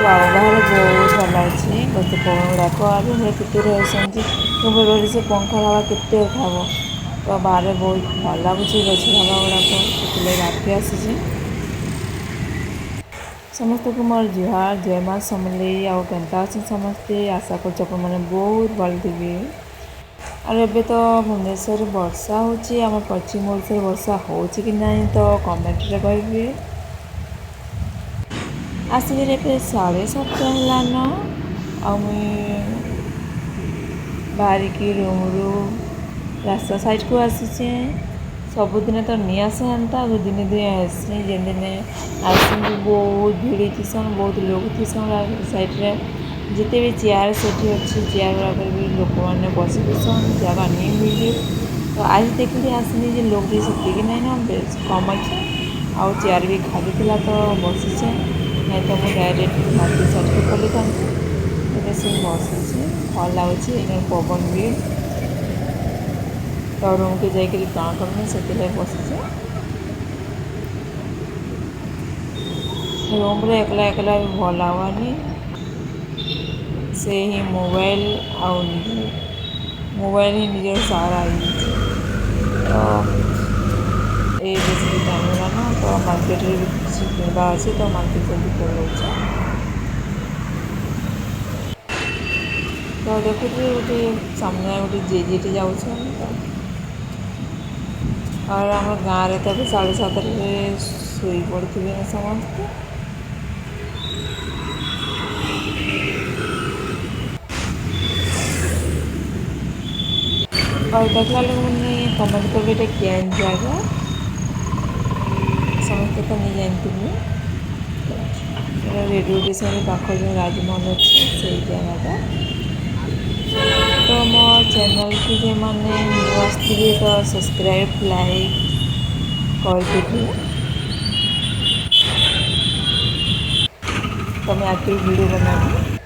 ଆଉ ବାହାରେ ବହୁତ ଭଲ ଲାଗୁଛି ଗଛ ପବନ ଗୁଡ଼ାକ ଆରୁ ଆମର କେତେ ରହିଛନ୍ତି ବେଳେବେଳେ ସେ ପଙ୍ଖା ହାୱା କେତେ ଖାଇବ ତ ବାହାରେ ବହୁତ ଭଲ ଲାଗୁଛି ଗଛ ହାୱା ଗୁଡ଼ାକ ସେଥିଲାଗି ରାତି ଆସିଛି। ସମସ୍ତଙ୍କୁ ମୋର ଜୁହାର ଜୟ ମା ସମଲେଇ। ଆଉ କେନ୍ତା ଅଛନ୍ତି ସମସ୍ତେ, ଆଶା କରୁଛି ଆପଣମାନେ ବହୁତ ଭଲ ଥିବେ। ଆଉ ଏବେ ତ ଭୁବନେଶ୍ୱରରେ ବର୍ଷା ହେଉଛି, ଆମ ପଶ୍ଚିମ ଓଡ଼ିଶାରେ ବର୍ଷା ହେଉଛି କି ନାହିଁ ତ କମେଣ୍ଟରେ କହିବେ। ଆସିକିରି ଏବେ 7:30 ହେଲାନ ଆଉ ମୁଇଁ ବାହାରିକି ରୁମ୍ରୁ ରାସ୍ତା ସାଇଡ଼୍କୁ ଆସିଛେ। ସବୁଦିନେ ତ ନି ଆସେ ହେନ୍ତା ଦିନେ ଦିନେ ଆଏସି, ଯେନ୍ ଦିନେ ଆଏସି ବହୁତ ଭିଡ଼ ଥିସନ୍, ବହୁତ ଲୋକ ଥିସନ୍ ସାଇଡ଼୍ରେ। ଯେତେ ବି ଚେୟାର ସେଠି ଅଛି ଚେୟାର ଗୁଡ଼ାକରେ ବି ଲୋକମାନେ ବସିଥିସନ୍, ଜାଗା ନି ମିଲି। ତ ଆଜି ଦେଖିଲି ଆସିଲି ଯେ ଲୋକ ବି ସେତିକି ନାଇଁନ, ବେଶ କମ୍ ଅଛେ ଆଉ ଚେୟାର ବି ଖାଲି ଥିଲା ତ ବସିଛେ। ନାଇଁ ତ ମୁଁ ଡାଇରେକ୍ଟ ମାର୍କେଟ ସାଇଡ଼୍କୁ ପଲେଇଥାନ୍ତି। ଏବେ ସେ ବସିଛି, ଭଲ ଲାଗୁଛି ଏଇନେ ପବନ ବି। ତ ରୁମ୍କେ ଯାଇକିରି କାଣା କରମି ସେଥିଲାଗି ବସିଛେ। ରୁମ୍ରେ ଏକଲା ଏକଲା ବି ଭଲ ଲାଗ୍ବାନି। ସେ ହିଁ ମୋବାଇଲ ଆଉ ମୋବାଇଲ ହିଁ ନିଜର ସାହାରା ହେଇଯାଇଛି। ତ ଏଇ ବେଶୀ ଟାଇମ୍ ହେଲାନ ତ ମାର୍କେଟରେ ବି କିଛି କିଣିବାର ଅଛି ତ ମାର୍କେଟ ଜଲ୍ଦି ପଳାଉଛେ। ତ ଦେଖୁଥିବେ ଗୋଟେ ସାମ୍ନା ଗୋଟେ ଜେଜେଟେ ଯାଉଛନ୍। ଆଉ ଆମର ଗାଁରେ ତ ଏବେ 7:30ରେ ଶୋଇପଡ଼ିଥିବେ ସମସ୍ତେ। ଆଉ ଦେଖିଲା ଲୋକମାନେ କମେଣ୍ଟ କରିବେ ଏଇଟା କେନ୍ ଜାଗା, ସମସ୍ତେ ତ ନେଇ ଜାଣିଥିବେ। ଏଇଟା ରେଡ଼ିଓ ଷ୍ଟେସନ୍ ପାଖରେ ଯେଉଁ ରାଜମହଲ ଅଛି ସେଇ ଜାଗାଟା। ତ ମୋ ଚ୍ୟାନେଲ୍କୁ ଯେମାନେ ନ୍ୟୁ ଆସିଥିବେ ତ ସବସ୍କ୍ରାଇବ୍ ଲାଇକ୍ କରିଦେବେ। तो मैं आगे वीडियो बनाऊँगी।